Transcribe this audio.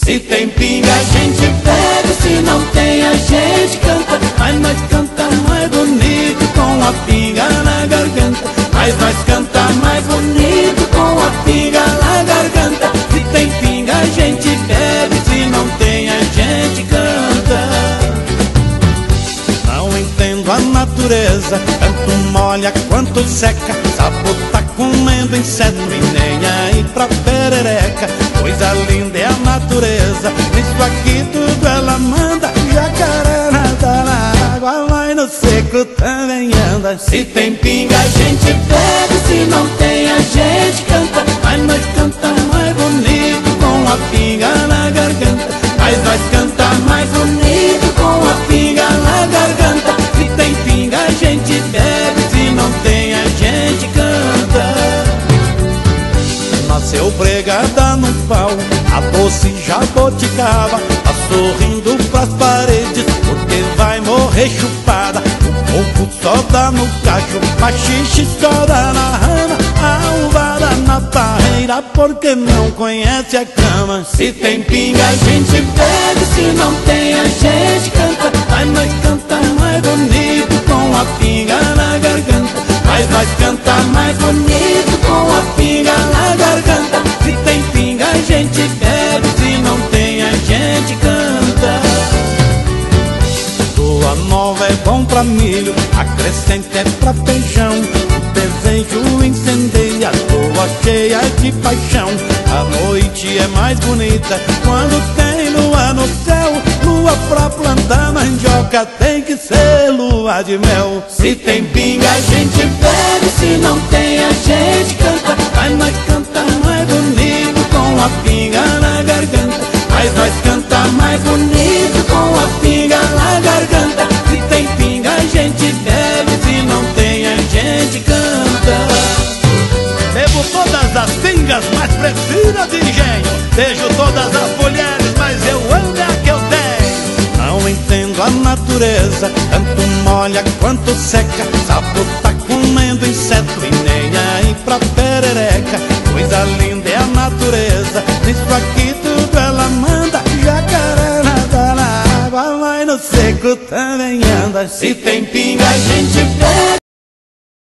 Se tem pinga a gente bebe, se não tem a gente canta. Mas nós canta mais bonito com a pinga na garganta. Mas nós canta mais bonito com a pinga na garganta. Se tem pinga a gente bebe, se não tem a gente canta. Não entendo a natureza, tanto molha quanto seca. Sapo tá comendo inseto e nem aí pra perereca. Coisa linda é a natureza, nisso aqui tudo ela manda. Jacaré nada na água, mas no seco também anda. Se tem pinga a gente bebe, se não tem a gente canta. Mas nós canta mais bonito com a pinga na garganta. Mas nós canta mais bonito com a pinga na garganta. Se tem pinga a gente bebe, se não tem a gente canta. Nasceu pregada no pau, a doce jaboticaba. Tá sorrindo pras paredes porque vai morrer chupada. O coco só dá no cacho, machixe só dá na rama. A uvada na parreira porque não conhece a cama. Se tem pinga a gente bebe, se não tem a gente canta. Mas nós canta mais bonito com a pinga na garganta. Mas nós canta mais bonito com a pinga na garganta. Se tem pinga a gente bebe, se não tem a gente canta. Lua nova é bom pra milho, a crescente é pra feijão. O desejo incendeia, lua cheia de paixão. A noite é mais bonita quando tem lua no céu. Lua pra plantar mandioca tem que ser lua de mel. Se tem pinga a gente bebe, se não tem a gente canta. Mas nós canta mais bonito com a pinga na garganta. Mas nós canta mais bonito com a pinga na garganta. Se tem pinga a gente bebe, se não tem a gente canta. Bebo todas as pingas, mas prefiro a de engenho. Beijo todas as mulheres, mas eu amo a que eu tenho. Não entendo a natureza, tanto molha quanto seca. Sapo tá comendo inseto e nem aí pra perereca. Coisa linda é a natureza, nisso aqui tudo ela manda. Jacaré nada na água, mas no seco também anda. Se tem pinga a